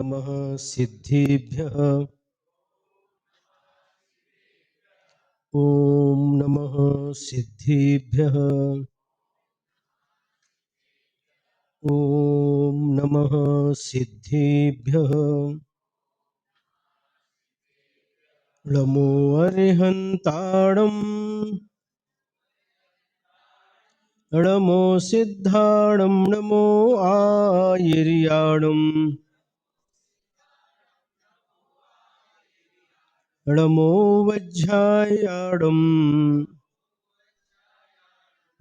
नमः सिद्धिभ्यः। ॐ नमः सिद्धिभ्यः। ॐ नमः सिद्धिभ्यः। नमो अरिहन्ताणं नमो सिद्धाणं नमो आयर्याणं नमो वज्रायाणं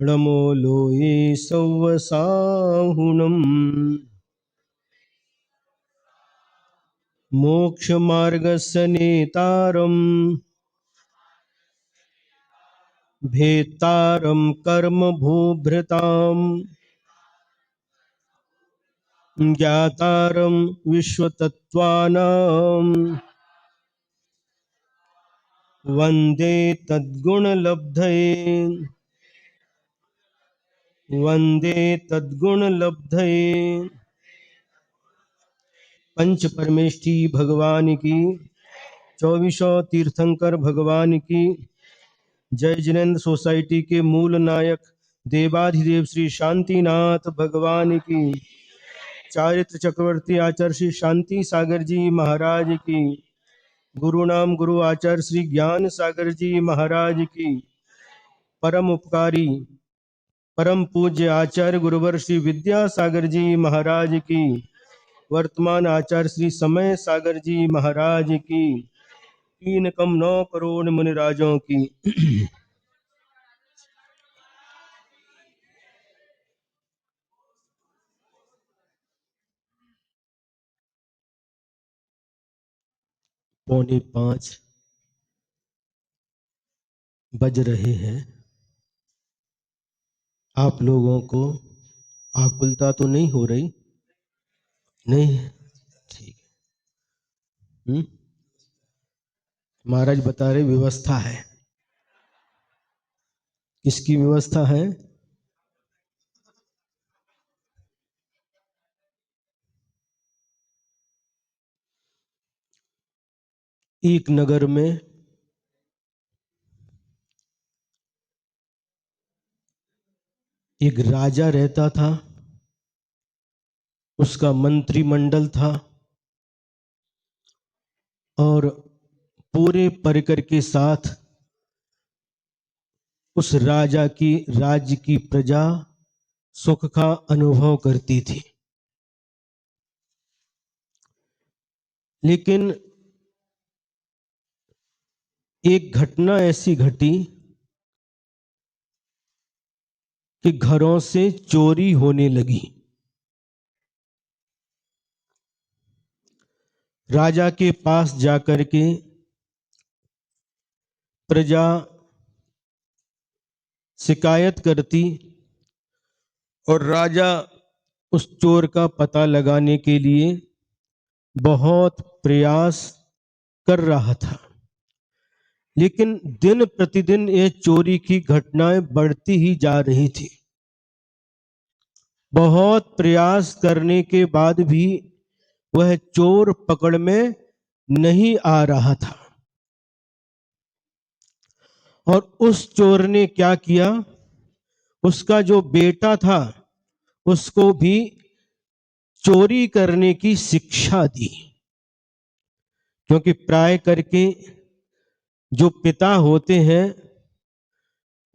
नमो लोये सौवसाहुणम् मोक्षमार्गस्य नेतारम् भेत्तारं कर्मभूभृताम् ज्ञातारं विश्वतत्त्वानां वन्दे तद्गुणलब्धये वन्दे तद्गुणलब्धये। पंच परमेष्ठी भगवान की, 24 तीर्थंकर भगवान की जय। जिनेन्द्र सोसाइटी के मूल नायक देवाधिदेव श्री शांतिनाथ भगवान की, चारित्र चक्रवर्ती आचार्य श्री शांति सागर जी महाराज की, गुरु नाम गुरु आचार्य श्री ज्ञान सागर जी महाराज की, परम उपकारी परम पूज्य आचार्य गुरुवर श्री विद्यासागर जी महाराज की, वर्तमान आचार्य श्री समय सागर जी महाराज की, 3,9 करोड़ मुनिराजों की। पौने 5 बज रहे हैं। आप लोगों को आकुलता तो नहीं हो रही? नहीं, ठीक है। महाराज बता रहे व्यवस्था है। किसकी व्यवस्था है? एक नगर में एक राजा रहता था, उसका मंत्रिमंडल था और पूरे परिकर के साथ उस राजा की राज्य की प्रजा सुख का अनुभव करती थी। लेकिन एक घटना ऐसी घटी कि घरों से चोरी होने लगी। राजा के पास जाकर के प्रजा शिकायत करती और राजा उस चोर का पता लगाने के लिए बहुत प्रयास कर रहा था। लेकिन दिन प्रतिदिन ये चोरी की घटनाएं बढ़ती ही जा रही थी। बहुत प्रयास करने के बाद भी वह चोर पकड़ में नहीं आ रहा था। और उस चोर ने क्या किया, उसका जो बेटा था उसको भी चोरी करने की शिक्षा दी। क्योंकि प्राय करके जो पिता होते हैं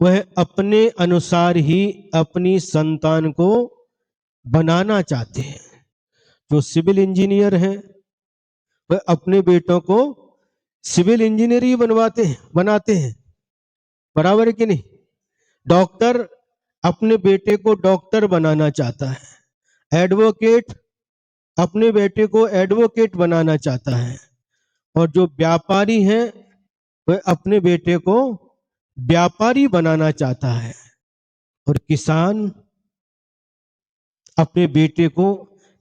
वह अपने अनुसार ही अपनी संतान को बनाना चाहते हैं। जो सिविल इंजीनियर हैं वह अपने बेटों को सिविल इंजीनियर ही बनाते हैं, बराबर है कि नहीं? डॉक्टर अपने बेटे को डॉक्टर बनाना चाहता है, एडवोकेट अपने बेटे को एडवोकेट बनाना चाहता है, और जो व्यापारी है वह अपने बेटे को व्यापारी बनाना चाहता है, और किसान अपने बेटे को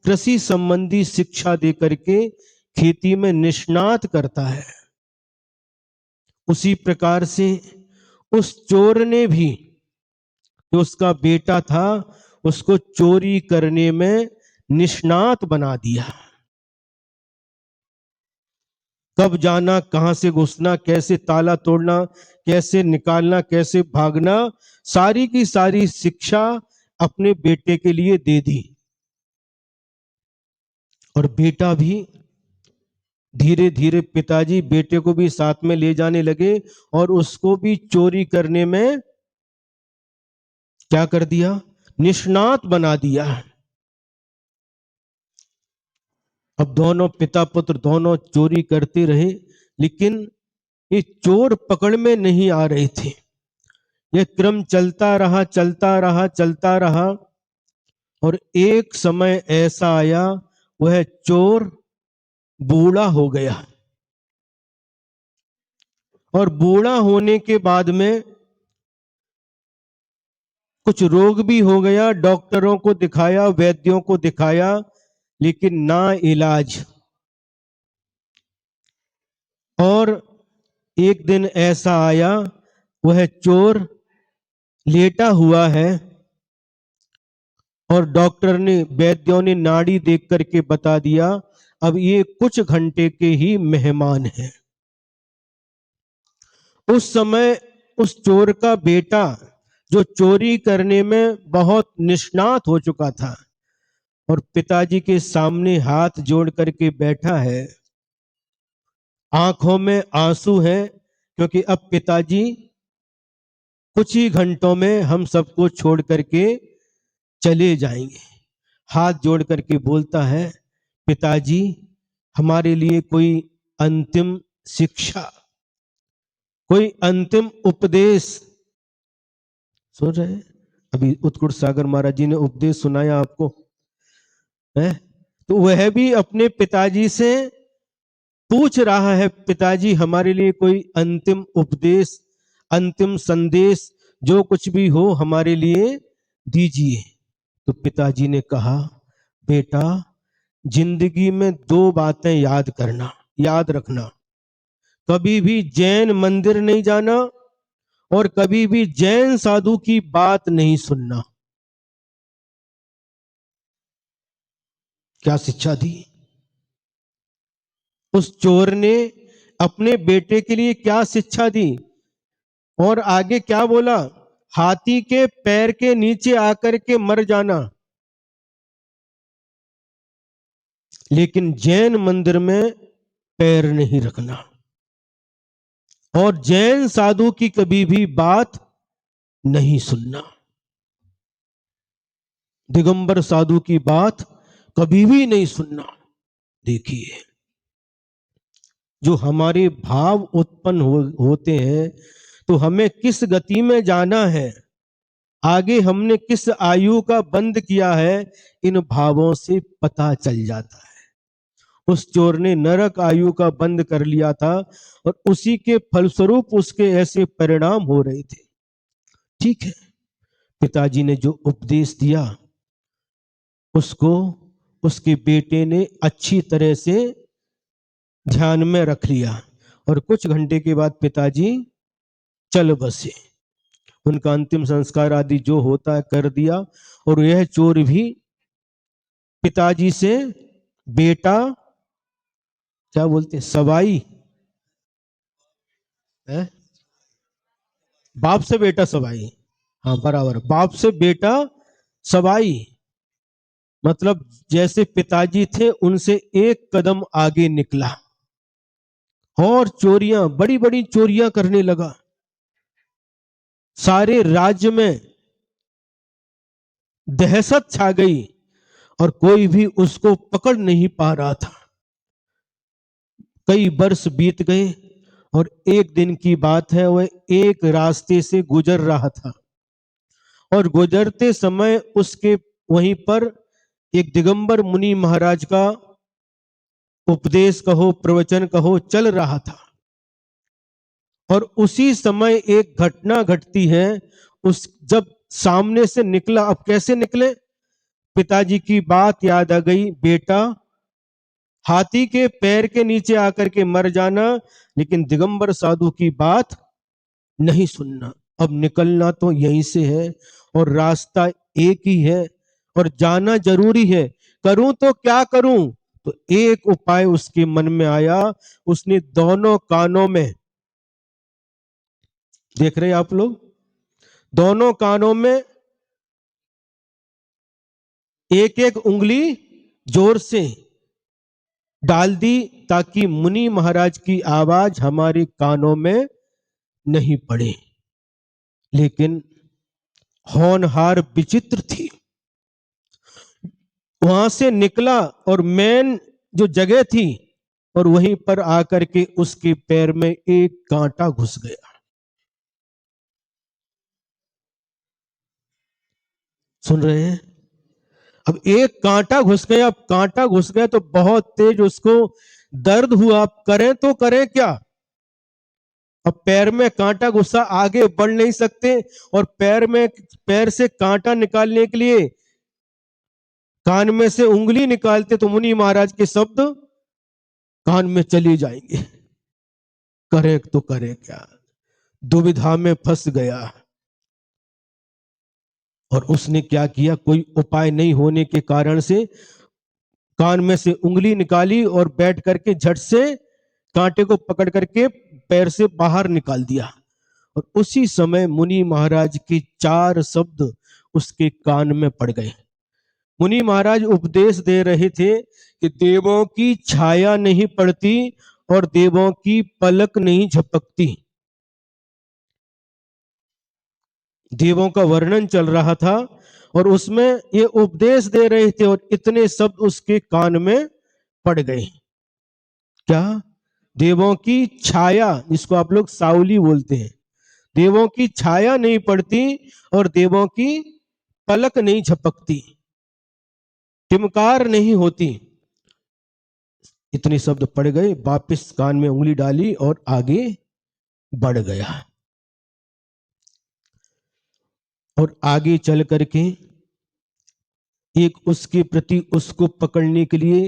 कृषि संबंधी शिक्षा देकर के खेती में निष्णात करता है। उसी प्रकार से उस चोर ने भी, जो उसका बेटा था, उसको चोरी करने में निष्णात बना दिया। कब जाना, कहां से घुसना, कैसे ताला तोड़ना, कैसे निकालना, कैसे भागना, सारी की सारी शिक्षा अपने बेटे के लिए दे दी। और बेटा भी धीरे धीरे, पिताजी बेटे को भी साथ में ले जाने लगे और उसको भी चोरी करने में क्या कर दिया, निष्णात बना दिया। अब दोनों पिता पुत्र दोनों चोरी करते रहे, लेकिन ये चोर पकड़ में नहीं आ रहे थे। यह क्रम चलता रहा, चलता रहा, चलता रहा, और एक समय ऐसा आया, वह चोर बूढ़ा हो गया। और बूढ़ा होने के बाद में कुछ रोग भी हो गया, डॉक्टरों को दिखाया, वैद्यों को दिखाया, लेकिन ना इलाज। और एक दिन ऐसा आया, वह चोर लेटा हुआ है और डॉक्टर ने, वैद्यों ने नाड़ी देख करके बता दिया, अब ये कुछ घंटे के ही मेहमान हैं। उस समय उस चोर का बेटा, जो चोरी करने में बहुत निष्णात हो चुका था और पिताजी के सामने हाथ जोड़ करके बैठा है, आंखों में आंसू है, क्योंकि अब पिताजी कुछ ही घंटों में हम सबको छोड़ करके चले जाएंगे। हाथ जोड़ करके बोलता है, पिताजी हमारे लिए कोई अंतिम शिक्षा, कोई अंतिम उपदेश। सुन रहे हैं? अभी उत्कुट सागर महाराज जी ने उपदेश सुनाया आपको है, तो वह भी अपने पिताजी से पूछ रहा है, पिताजी हमारे लिए कोई अंतिम उपदेश, अंतिम संदेश, जो कुछ भी हो हमारे लिए दीजिए। तो पिताजी ने कहा, बेटा जिंदगी में दो बातें याद करना, याद रखना, कभी भी जैन मंदिर नहीं जाना और कभी भी जैन साधु की बात नहीं सुनना। क्या शिक्षा दी उस चोर ने, अपने बेटे के लिए क्या शिक्षा दी, और आगे क्या बोला, हाथी के पैर के नीचे आकर के मर जाना, लेकिन जैन मंदिर में पैर नहीं रखना, और जैन साधु की कभी भी बात नहीं सुनना, दिगंबर साधु की बात कभी भी नहीं सुनना। देखिए, जो हमारे भाव उत्पन्न होते हैं, तो हमें किस गति में जाना है, आगे हमने किस आयु का बंद किया है, इन भावों से पता चल जाता है। उस चोर ने नरक आयु का बंद कर लिया था और उसी के फलस्वरूप उसके ऐसे परिणाम हो रहे थे। ठीक है, पिताजी ने जो उपदेश दिया उसको उसके बेटे ने अच्छी तरह से ध्यान में रख लिया, और कुछ घंटे के बाद पिताजी चल बसे। उनका अंतिम संस्कार आदि जो होता है कर दिया, और यह चोर भी पिताजी से बेटा, क्या बोलते हैं, सवाई है, बाप से बेटा सवाई, हाँ बराबर, बाप से बेटा सवाई, मतलब जैसे पिताजी थे उनसे एक कदम आगे निकला और चोरियां, बड़ी बड़ी चोरियां करने लगा। सारे राज्य में दहशत छा गई और कोई भी उसको पकड़ नहीं पा रहा था। कई वर्ष बीत गए और एक दिन की बात है, वह एक रास्ते से गुजर रहा था और गुजरते समय उसके वहीं पर एक दिगंबर मुनि महाराज का उपदेश कहो, प्रवचन कहो, चल रहा था। और उसी समय एक घटना घटती है। उस जब सामने से निकला, अब कैसे निकले, पिताजी की बात याद आ गई, बेटा हाथी के पैर के नीचे आकर के मर जाना, लेकिन दिगंबर साधु की बात नहीं सुनना। अब निकलना तो यहीं से है और रास्ता एक ही है और जाना जरूरी है। करूं तो क्या करूं, तो एक उपाय उसके मन में आया, उसने दोनों कानों में, देख रहे हैं आप लोग, दोनों कानों में एक एक उंगली जोर से डाल दी, ताकि मुनि महाराज की आवाज हमारे कानों में नहीं पड़े। लेकिन होनहार विचित्र थी। वहां से निकला और मेन जो जगह थी, और वहीं पर आकर के उसके पैर में एक कांटा घुस गया। सुन रहे हैं? अब एक कांटा घुस गया, अब कांटा घुस गया तो बहुत तेज उसको दर्द हुआ। अब करें तो करें क्या? अब पैर में कांटा घुसा, आगे बढ़ नहीं सकते, और पैर से कांटा निकालने के लिए कान में से उंगली निकालते तो मुनि महाराज के शब्द कान में चली जाएंगे। करे तो करे क्या? दुविधा में फंस गया। और उसने क्या किया, कोई उपाय नहीं होने के कारण से कान में से उंगली निकाली और बैठ करके झट से कांटे को पकड़ करके पैर से बाहर निकाल दिया। और उसी समय मुनि महाराज के 4 शब्द उसके कान में पड़ गए। मुनि महाराज उपदेश दे रहे थे कि देवों की छाया नहीं पड़ती और देवों की पलक नहीं झपकती। देवों का वर्णन चल रहा था और उसमें ये उपदेश दे रहे थे, और इतने शब्द उसके कान में पड़ गए। क्या? देवों की छाया, जिसको आप लोग सावली बोलते हैं, देवों की छाया नहीं पड़ती और देवों की पलक नहीं झपकती, टिमकार नहीं होती। इतने शब्द पड़ गए। वापिस कान में उंगली डाली और आगे बढ़ गया। और आगे चल करके एक उसके प्रति, उसको पकड़ने के लिए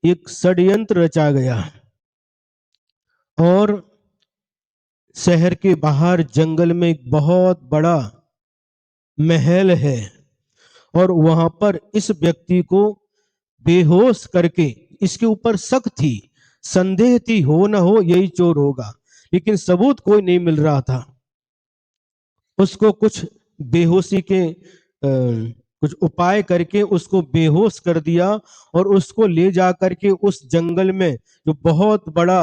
एक षड्यंत्र रचा गया। और शहर के बाहर जंगल में एक बहुत बड़ा महल है, और वहां पर इस व्यक्ति को बेहोश करके, इसके ऊपर शक थी, संदेह थी, हो ना हो यही चोर होगा, लेकिन सबूत कोई नहीं मिल रहा था। उसको कुछ बेहोशी के कुछ उपाय करके उसको बेहोश कर दिया, और उसको ले जा करके उस जंगल में जो बहुत बड़ा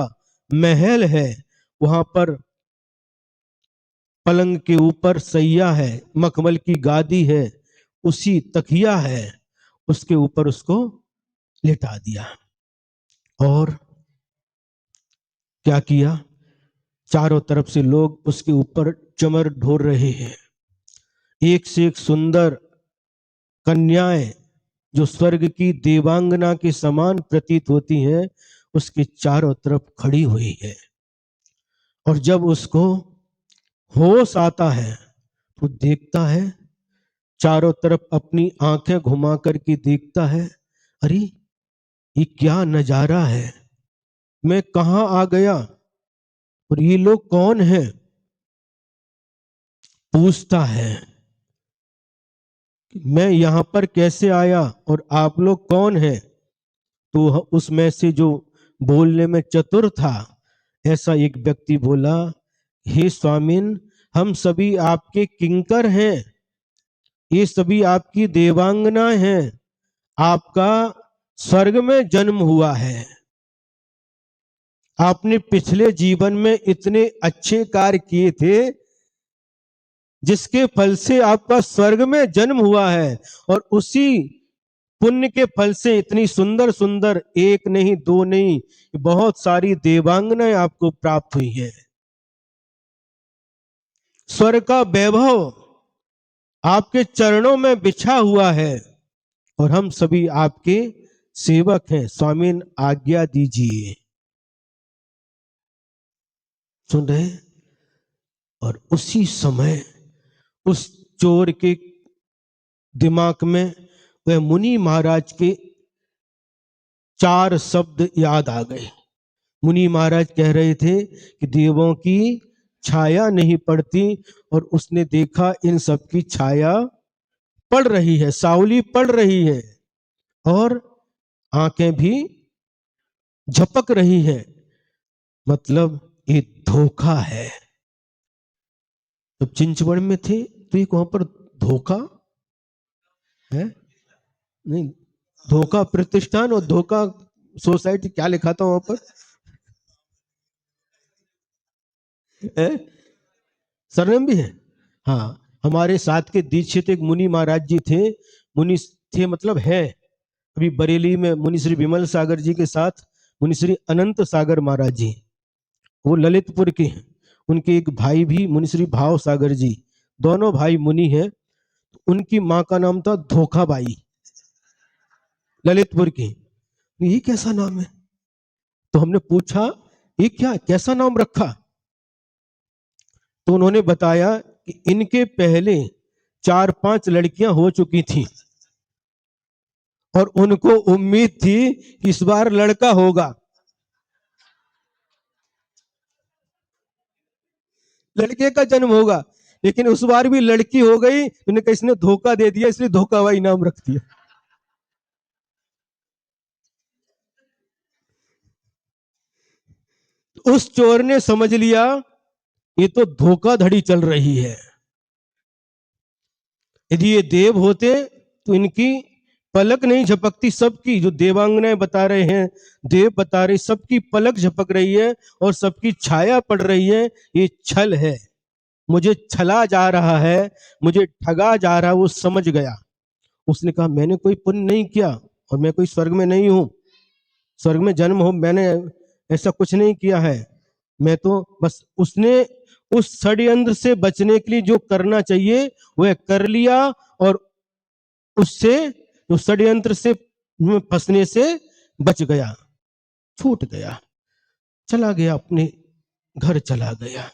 महल है, वहां पर पलंग के ऊपर सैया है, मखमल की गादी है, उसी तकिया है, उसके ऊपर उसको लेटा दिया। और क्या किया, चारों तरफ से लोग उसके ऊपर चमर ढोर रहे हैं। एक से एक सुंदर कन्याएं, जो स्वर्ग की देवांगना के समान प्रतीत होती हैं, उसके चारों तरफ खड़ी हुई है। और जब उसको होश आता है तो देखता है, चारों तरफ अपनी आंखें घुमा करके देखता है, अरे ये क्या नजारा है, मैं कहां आ गया और ये लोग कौन हैं? पूछता है, मैं यहां पर कैसे आया और आप लोग कौन हैं? तो उसमें से जो बोलने में चतुर था, ऐसा एक व्यक्ति बोला, हे स्वामिन, हम सभी आपके किंकर हैं, ये सभी आपकी देवांगना हैं, आपका स्वर्ग में जन्म हुआ है, आपने पिछले जीवन में इतने अच्छे कार्य किए थे जिसके फल से आपका स्वर्ग में जन्म हुआ है, और उसी पुण्य के फल से इतनी सुंदर सुंदर, एक नहीं दो नहीं, बहुत सारी देवांगनाएं आपको प्राप्त हुई है। स्वर्ग का वैभव आपके चरणों में बिछा हुआ है, और हम सभी आपके सेवक हैं, स्वामीन आज्ञा दीजिए। सुन रहे? और उसी समय उस चोर के दिमाग में वह मुनि महाराज के 4 शब्द याद आ गए। मुनि महाराज कह रहे थे कि देवों की छाया नहीं पड़ती, और उसने देखा इन सब की छाया पड़ रही है, सावली पड़ रही है, और आंखें भी झपक रही है, मतलब ये धोखा है। जब चिंचवड़ में थे तो एक वहां पर धोखा है, नहीं, धोखा प्रतिष्ठान और धोखा सोसाइटी, क्या लिखा था वहां पर है? सरनेम भी है। हाँ, हमारे साथ के दीक्षित एक मुनि महाराज जी थे, मुनि थे मतलब है, अभी बरेली में मुनि श्री विमल सागर जी के साथ मुनि श्री अनंत सागर महाराज जी, वो ललितपुर के हैं। उनके एक भाई भी मुनि श्री भाव सागर जी, दोनों भाई मुनि हैं। उनकी माँ का नाम था धोखाबाई, ललितपुर की। ये कैसा नाम है? तो हमने पूछा ये क्या कैसा नाम रखा? तो उन्होंने बताया कि इनके पहले 4-5 लड़कियां हो चुकी थी और उनको उम्मीद थी कि इस बार लड़का होगा, लड़के का जन्म होगा, लेकिन उस बार भी लड़की हो गई। उन्होंने कहा इसने धोखा दे दिया, इसलिए धोखाबाई नाम रख दिया। उस चोर ने समझ लिया ये तो धोखाधड़ी चल रही है। यदि ये देव होते तो इनकी पलक नहीं झपकती, सबकी जो देवांगनाएं बता रहे हैं, देव बता रहे, सबकी पलक झपक रही है और सबकी छाया पड़ रही है। ये छल है, मुझे छला जा रहा है, मुझे ठगा जा रहा है। वो समझ गया। उसने कहा मैंने कोई पुण्य नहीं किया और मैं कोई स्वर्ग में नहीं हूं, स्वर्ग में जन्म हो, मैंने ऐसा कुछ नहीं किया है। मैं तो बस, उसने उस षड्यंत्र से बचने के लिए जो करना चाहिए वह कर लिया और उससे, जो षड्यंत्र से फंसने से बच गया, छूट गया, चला गया, अपने घर चला गया।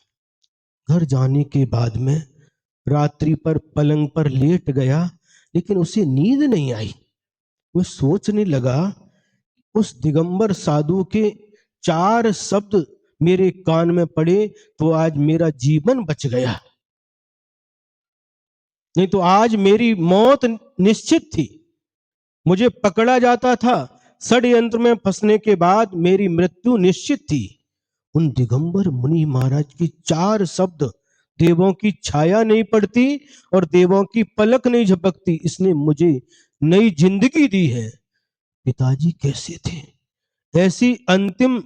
घर जाने के बाद में रात्रि पर पलंग पर लेट गया, लेकिन उसे नींद नहीं आई। वो सोचने लगा उस दिगंबर साधु के 4 शब्द मेरे कान में पड़े तो आज मेरा जीवन बच गया, नहीं तो आज मेरी मौत निश्चित थी। मुझे पकड़ा जाता था, षड्यंत्र में फंसने के बाद मेरी मृत्यु निश्चित थी। उन दिगंबर मुनि महाराज की 4 शब्द, देवों की छाया नहीं पड़ती और देवों की पलक नहीं झपकती, इसने मुझे नई जिंदगी दी है। पिताजी कैसे थे, ऐसी अंतिम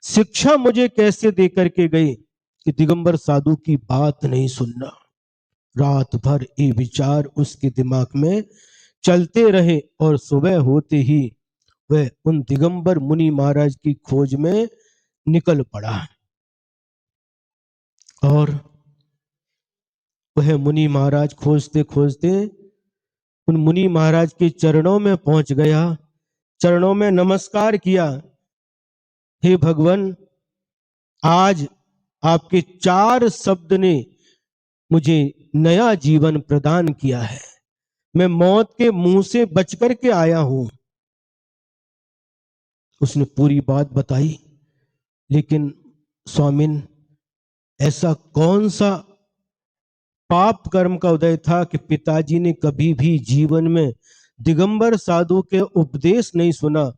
शिक्षा मुझे कैसे दे करके गए कि दिगंबर साधु की बात नहीं सुनना। रात भर ये विचार उसके दिमाग में चलते रहे और सुबह होते ही वह उन दिगंबर मुनि महाराज की खोज में निकल पड़ा और वह मुनि महाराज खोजते खोजते उन मुनि महाराज के चरणों में पहुंच गया, चरणों में नमस्कार किया। हे भगवान, आज आपके 4 शब्द ने मुझे नया जीवन प्रदान किया है, मैं मौत के मुंह से बच करके आया हूं। उसने पूरी बात बताई, लेकिन स्वामिन, ऐसा कौन सा पाप कर्म का उदय था कि पिताजी ने कभी भी जीवन में दिगंबर साधु के उपदेश नहीं सुना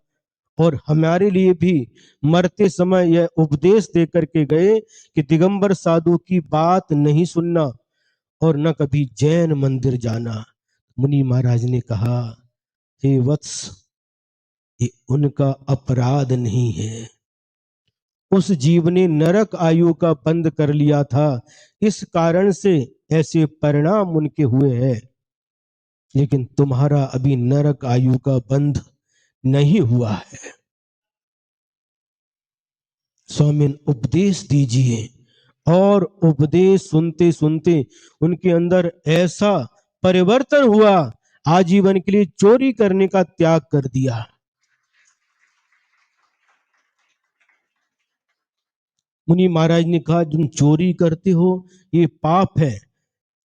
और हमारे लिए भी मरते समय यह उपदेश दे करके गए कि दिगंबर साधु की बात नहीं सुनना और न कभी जैन मंदिर जाना। मुनि महाराज ने कहा, हे वत्स, ये उनका अपराध नहीं है, उस जीव ने नरक आयु का बंद कर लिया था, इस कारण से ऐसे परिणाम उनके हुए हैं, लेकिन तुम्हारा अभी नरक आयु का बंध नहीं हुआ है। स्वामी उपदेश दीजिए। और उपदेश सुनते सुनते उनके अंदर ऐसा परिवर्तन हुआ, आजीवन के लिए चोरी करने का त्याग कर दिया। मुनि महाराज ने कहा तुम चोरी करते हो, ये पाप है।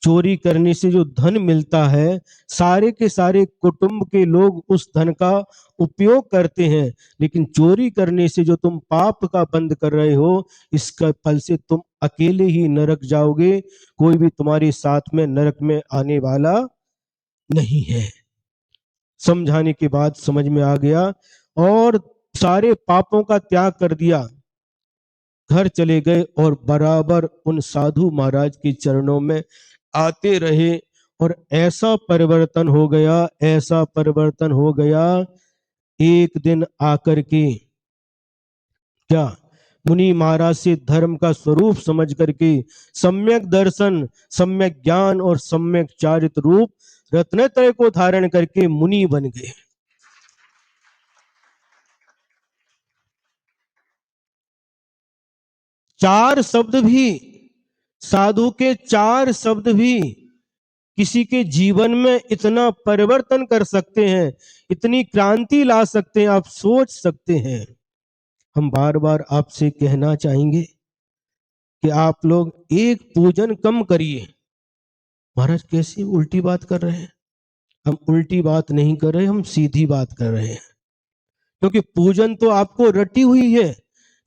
चोरी करने से जो धन मिलता है, सारे के सारे कुटुंब के लोग उस धन का उपयोग करते हैं, लेकिन चोरी करने से जो तुम पाप का बंद कर रहे हो, इसका फल से तुम अकेले ही नरक जाओगे, कोई भी तुम्हारे साथ में नरक में आने वाला नहीं है। समझाने के बाद समझ में आ गया और सारे पापों का त्याग कर दिया, घर चले गए और बराबर उन साधु महाराज के चरणों में आते रहे। और ऐसा परिवर्तन हो गया, ऐसा परिवर्तन हो गया, एक दिन आकर के क्या मुनि महाराज से धर्म का स्वरूप समझ करके सम्यक दर्शन, सम्यक ज्ञान और सम्यक चारित्र रूप रत्नत्रय को धारण करके मुनि बन गए। चार शब्द भी, साधु के चार शब्द भी किसी के जीवन में इतना परिवर्तन कर सकते हैं, इतनी क्रांति ला सकते हैं, आप सोच सकते हैं। हम बार बार आपसे कहना चाहेंगे कि आप लोग एक पूजन कम करिए। महाराज कैसी उल्टी बात कर रहे हैं? हम उल्टी बात नहीं कर रहे, हम सीधी बात कर रहे हैं। क्योंकि पूजन तो आपको रटी हुई है।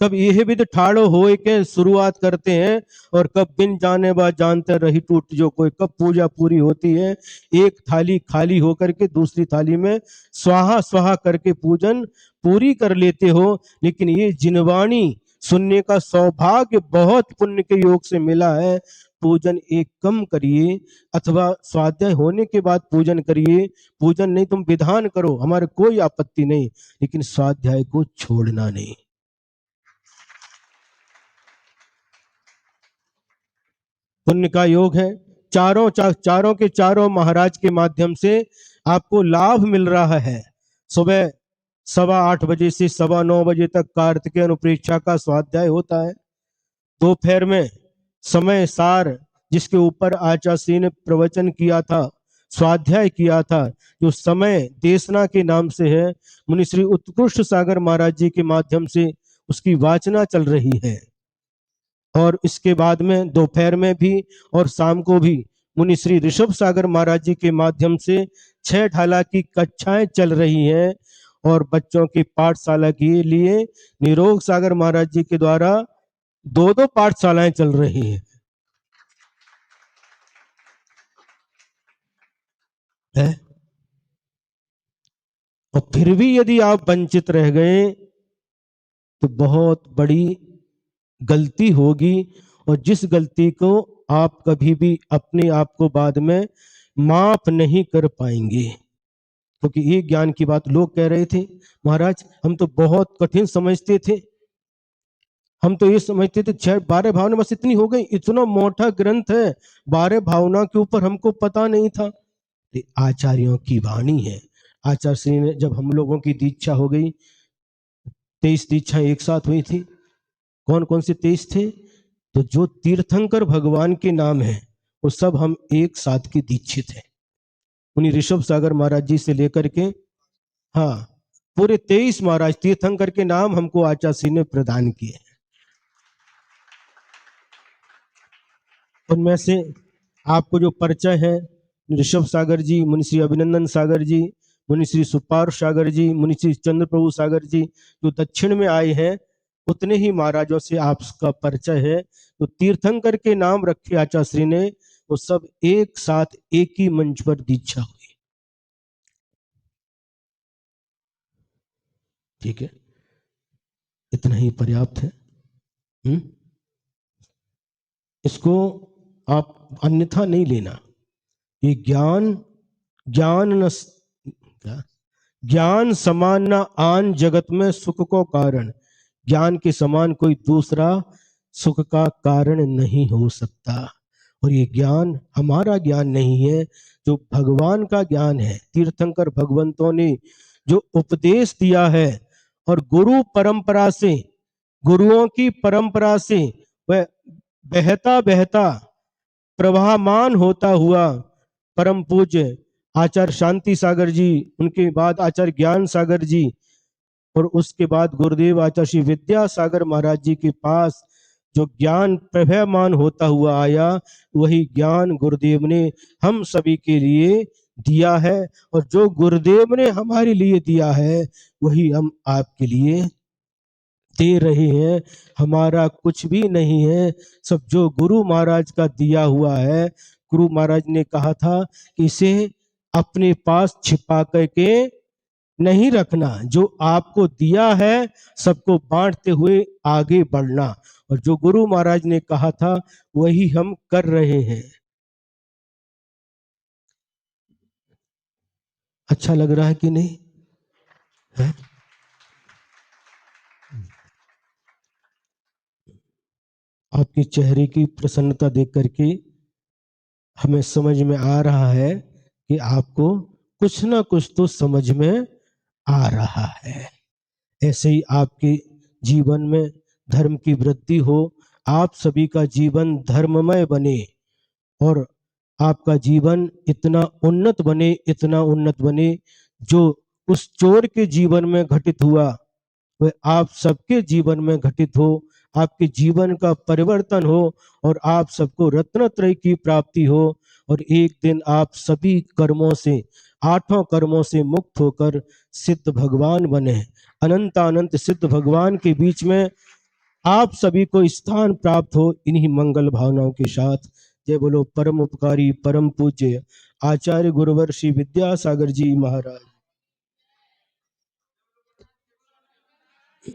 कब यह भी तो ठाड़ो हो के शुरुआत करते हैं और कब बिन जाने बाद जानते रही टूट जो कोई, कब पूजा पूरी होती है। एक थाली खाली होकर के दूसरी थाली में स्वाहा स्वाहा करके पूजन पूरी कर लेते हो। लेकिन ये जिनवाणी सुनने का सौभाग्य बहुत पुण्य के योग से मिला है। पूजन एक कम करिए, अथवा स्वाध्याय होने के बाद पूजन करिए। पूजन नहीं, तुम विधान करो, हमारे कोई आपत्ति नहीं, लेकिन स्वाध्याय को छोड़ना नहीं। पुण्य का योग है। चारों के चारों महाराज के माध्यम से आपको लाभ मिल रहा है। सुबह 8:15 से 9:15 तक कार्तिकेय अनुप्रेक्षा का स्वाध्याय होता है। दोपहर में समय सार, जिसके ऊपर आचार्य ने प्रवचन किया था, स्वाध्याय किया था, जो समय देशना के नाम से है, मुनि श्री उत्कृष्ट सागर महाराज जी के माध्यम से उसकी वाचना चल रही है। और इसके बाद में दोपहर में भी और शाम को भी मुनि श्री ऋषभ सागर महाराज जी के माध्यम से 6 ढाला की कक्षाएं चल रही हैं। और बच्चों की पाठशाला के लिए निरोग सागर महाराज जी के द्वारा 2 पाठशालाएं चल रही हैं। है? और फिर भी यदि आप वंचित रह गए तो बहुत बड़ी गलती होगी। और जिस गलती को आप कभी भी अपने आप को बाद में माफ नहीं कर पाएंगे। क्योंकि ये ज्ञान की बात लोग कह रहे थे, महाराज हम तो बहुत कठिन समझते थे, हम तो ये समझते थे 12 भावना बस इतनी हो गई, इतना मोटा ग्रंथ है, 12 भावना के ऊपर हमको पता नहीं था। आचार्यों की वाणी है। आचार्य श्री ने जब हम लोगों की दीक्षा हो गई, 23 दीक्षा एक साथ हुई थी। कौन कौन से 23 थे? तो जो तीर्थंकर भगवान के नाम है वो सब हम एक साथ के दीक्षित हैं। उन्हीं ऋषभ सागर महाराज जी से लेकर के, हाँ, पूरे 23 महाराज तीर्थंकर के नाम हमको आचार्य श्री ने प्रदान किए। उनमें से आपको जो परिचय है, ऋषभ सागर जी, मुनि श्री अभिनंदन सागर जी, मुनि श्री सुपार्श सागर जी, मुनि श्री चंद्र प्रभु सागर जी, जो दक्षिण में आए हैं, उतने ही महाराजों से आपका परिचय है। तो तीर्थंकर के नाम रखे आचार्य श्री ने, वो सब एक साथ एक ही मंच पर दीक्षा हुई। ठीक है, इतना ही पर्याप्त है। इसको आप अन्यथा नहीं लेना। ये ज्ञान ज्ञान न ज्ञान समान न आन जगत में सुख को कारण, ज्ञान के समान कोई दूसरा सुख का कारण नहीं हो सकता। और ये ज्ञान हमारा ज्ञान नहीं है, जो भगवान का ज्ञान है। तीर्थंकर भगवंतों ने जो उपदेश दिया है, और गुरु परंपरा से, गुरुओं की परंपरा से वह बहता बहता प्रवाहमान होता हुआ परम पूज्य आचार्य शांति सागर जी, उनके बाद आचार्य ज्ञान सागर जी, और उसके बाद गुरुदेव आचार्य श्री विद्यासागर महाराज जी के पास जो ज्ञान प्रभयमान होता हुआ आया, वही ज्ञान गुरुदेव ने हम सभी के लिए दिया है। और जो गुरुदेव ने हमारे लिए दिया है वही हम आपके लिए दे रहे हैं। हमारा कुछ भी नहीं है, सब जो गुरु महाराज का दिया हुआ है। गुरु महाराज ने कहा था कि इसे अपने पास छिपा करके नहीं रखना, जो आपको दिया है सबको बांटते हुए आगे बढ़ना। और जो गुरु महाराज ने कहा था वही हम कर रहे हैं। अच्छा लग रहा है कि नहीं है? आपके चेहरे की प्रसन्नता देख करके हमें समझ में आ रहा है कि आपको कुछ ना कुछ तो समझ में आ रहा है। ऐसे ही आपके जीवन में धर्म की वृद्धि हो, आप सभी का जीवन धर्ममय बने और आपका जीवन इतना उन्नत बने, इतना उन्नत बने, जो उस चोर के जीवन में घटित हुआ वह आप सबके जीवन में घटित हो, आपके जीवन का परिवर्तन हो और आप सबको रत्नत्रय की प्राप्ति हो। और एक दिन आप सभी कर्मों से, आठों कर्मों से मुक्त होकर सिद्ध भगवान बने। अनंत अनंत सिद्ध भगवान के बीच में आप सभी को स्थान प्राप्त हो, इन्हीं मंगल भावनाओं के साथ। जय बोलो परम उपकारी परम पूज्य आचार्य गुरुवर श्री विद्यासागर जी महाराज।